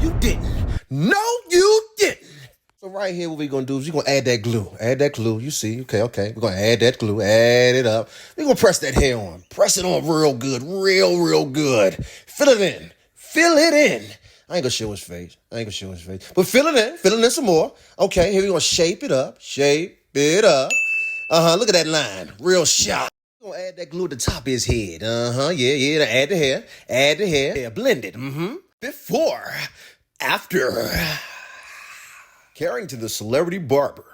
you didn't. No, you didn't. So right here, what we're going to do is we're going to add that glue. Add that glue. You see, okay. We're going to add that glue. Add it up. We're going to press that hair on. Press it on real good. Real good. Fill it in. Fill it in. I ain't gonna show his face. But fill it in. Fill it in some more. Okay, here we're gonna shape it up. Shape it up. Look at that line. Real sharp. We're gonna add that glue at the top of his head. Yeah. Add the hair. Yeah, blend it. Before. After. Carrying to the celebrity barber.